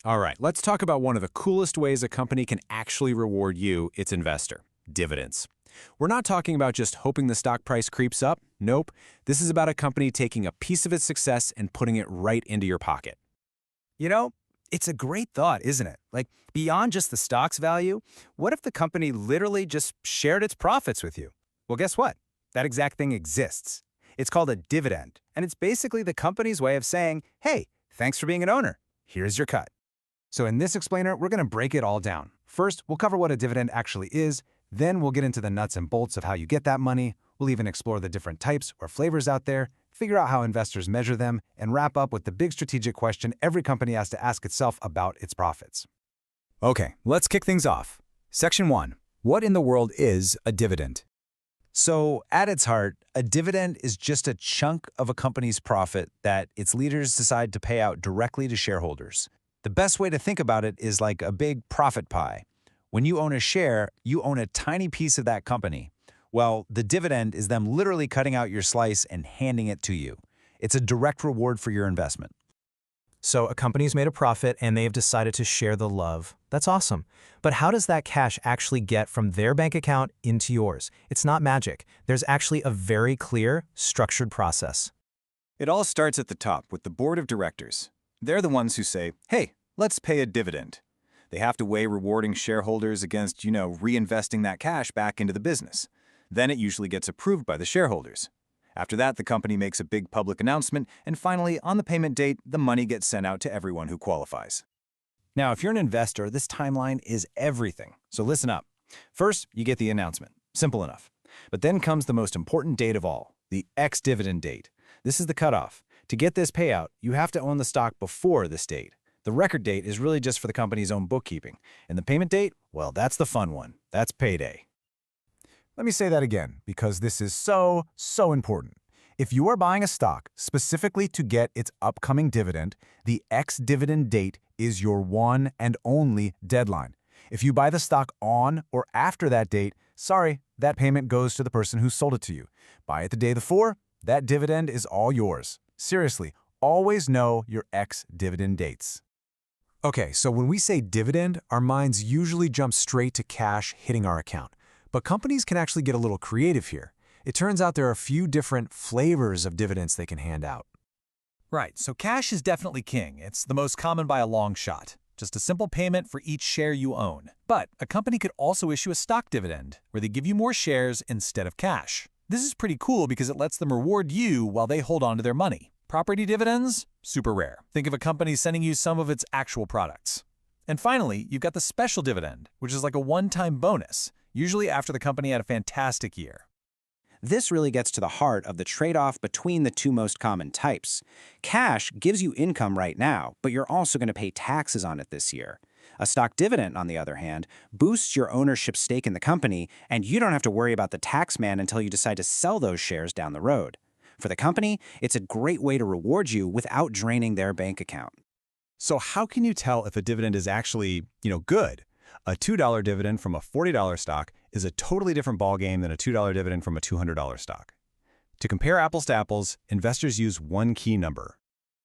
All right, let's talk about one of the coolest ways a company can actually reward you, its investor, dividends. We're not talking about just hoping the stock price creeps up. Nope. This is about a company taking a piece of its success and putting it right into your pocket. You know, it's a great thought, isn't it? Like, beyond just the stock's value, what if the company literally just shared its profits with you? Well, guess what? That exact thing exists. It's called a dividend, and it's basically the company's way of saying, hey, thanks for being an owner. Here's your cut. So in this explainer, we're going to break it all down. First, we'll cover what a dividend actually is. Then we'll get into the nuts and bolts of how you get that money. We'll even explore the different types or flavors out there, figure out how investors measure them, and wrap up with the big strategic question every company has to ask itself about its profits. Okay, let's kick things off. Section 1. What in the world is a dividend? So, at its heart, a dividend is just a chunk of a company's profit that its leaders decide to pay out directly to shareholders. The best way to think about it is like a big profit pie. When you own a share, you own a tiny piece of that company. Well, the dividend is them literally cutting out your slice and handing it to you. It's a direct reward for your investment. So a company's made a profit and they've decided to share the love. That's awesome. But how does that cash actually get from their bank account into yours? It's not magic. There's actually a very clear, structured process. It all starts at the top with the board of directors. They're the ones who say, hey, let's pay a dividend. They have to weigh rewarding shareholders against, reinvesting that cash back into the business. Then it usually gets approved by the shareholders. After that, the company makes a big public announcement, and finally, on the payment date, the money gets sent out to everyone who qualifies. Now, if you're an investor, this timeline is everything. So listen up. First, you get the announcement. Simple enough. But then comes the most important date of all, the ex-dividend date. This is the cutoff. To get this payout, you have to own the stock before this date. The record date is really just for the company's own bookkeeping. And the payment date, well, that's the fun one. That's payday. Let me say that again, because this is so important. If you are buying a stock specifically to get its upcoming dividend, the ex-dividend date is your one and only deadline. If you buy the stock on or after that date, sorry, that payment goes to the person who sold it to you. Buy it the day before, that dividend is all yours. Seriously, always know your ex-dividend dates. Okay, so when we say dividend, our minds usually jump straight to cash hitting our account. But companies can actually get a little creative here. It turns out there are a few different flavors of dividends they can hand out. Right, so cash is definitely king. It's the most common by a long shot. Just a simple payment for each share you own. But a company could also issue a stock dividend, where they give you more shares instead of cash. This is pretty cool because it lets them reward you while they hold on to their money. Property dividends? Super rare. Think of a company sending you some of its actual products. And finally, you've got the special dividend, which is like a one-time bonus, usually after the company had a fantastic year. This really gets to the heart of the trade-off between the two most common types. Cash gives you income right now, but you're also going to pay taxes on it this year. A stock dividend, on the other hand, boosts your ownership stake in the company, and you don't have to worry about the tax man until you decide to sell those shares down the road. For the company, it's a great way to reward you without draining their bank account. So how can you tell if a dividend is actually, good? A $2 dividend from a $40 stock is a totally different ballgame than a $2 dividend from a $200 stock. To compare apples to apples, investors use one key number.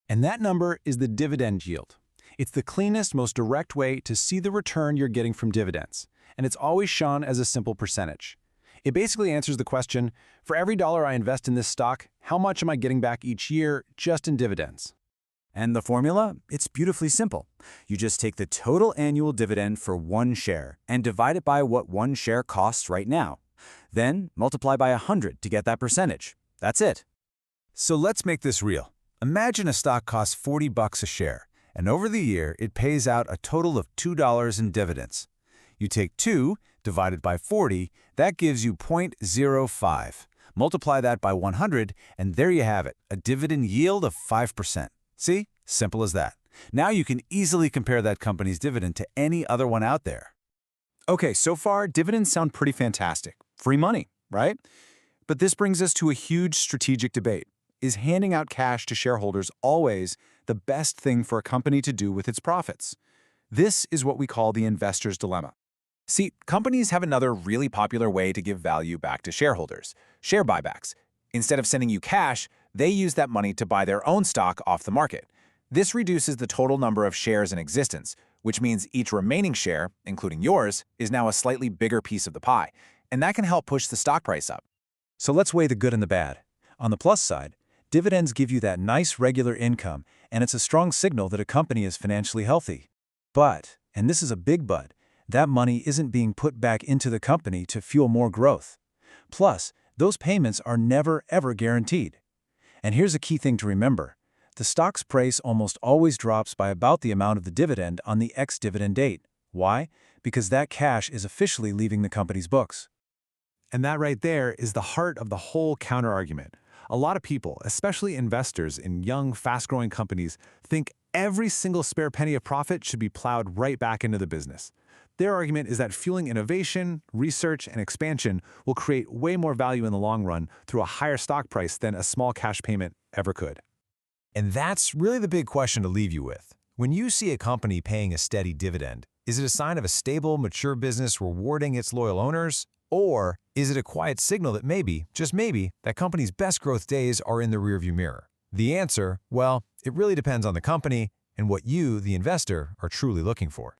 And that number is the dividend yield. It's the cleanest, most direct way to see the return you're getting from dividends. And it's always shown as a simple percentage. It basically answers the question, for every dollar I invest in this stock, how much am I getting back each year just in dividends? And the formula? It's beautifully simple. You just take the total annual dividend for one share and divide it by what one share costs right now. Then multiply by 100 to get that percentage. That's it. So let's make this real. Imagine a stock costs $40 a share, and over the year it pays out a total of $2 in dividends. You take 2 divided by 40, that gives you 0.05. Multiply that by 100, and there you have it, a dividend yield of 5%. See? Simple as that. Now you can easily compare that company's dividend to any other one out there. Okay, so far, dividends sound pretty fantastic. Free money, right? But this brings us to a huge strategic debate. Is handing out cash to shareholders always the best thing for a company to do with its profits? This is what we call the investor's dilemma. See, companies have another really popular way to give value back to shareholders: share buybacks. Instead of sending you cash, they use that money to buy their own stock off the market. This reduces the total number of shares in existence, which means each remaining share, including yours, is now a slightly bigger piece of the pie, and that can help push the stock price up. So let's weigh the good and the bad. On the plus side, dividends give you that nice regular income, and it's a strong signal that a company is financially healthy. But, and this is a big but, that money isn't being put back into the company to fuel more growth. Plus, those payments are never, ever guaranteed. And here's a key thing to remember. The stock's price almost always drops by about the amount of the dividend on the ex-dividend date. Why? Because that cash is officially leaving the company's books. And that right there is the heart of the whole counterargument. A lot of people, especially investors in young, fast-growing companies, think every single spare penny of profit should be plowed right back into the business. Their argument is that fueling innovation, research, and expansion will create way more value in the long run through a higher stock price than a small cash payment ever could. And that's really the big question to leave you with. When you see a company paying a steady dividend, is it a sign of a stable, mature business rewarding its loyal owners? Or is it a quiet signal that maybe, just maybe, that company's best growth days are in the rearview mirror? The answer, well, it really depends on the company and what you, the investor, are truly looking for.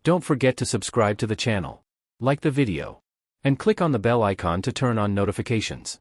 Don't forget to subscribe to the channel, like the video, and click on the bell icon to turn on notifications.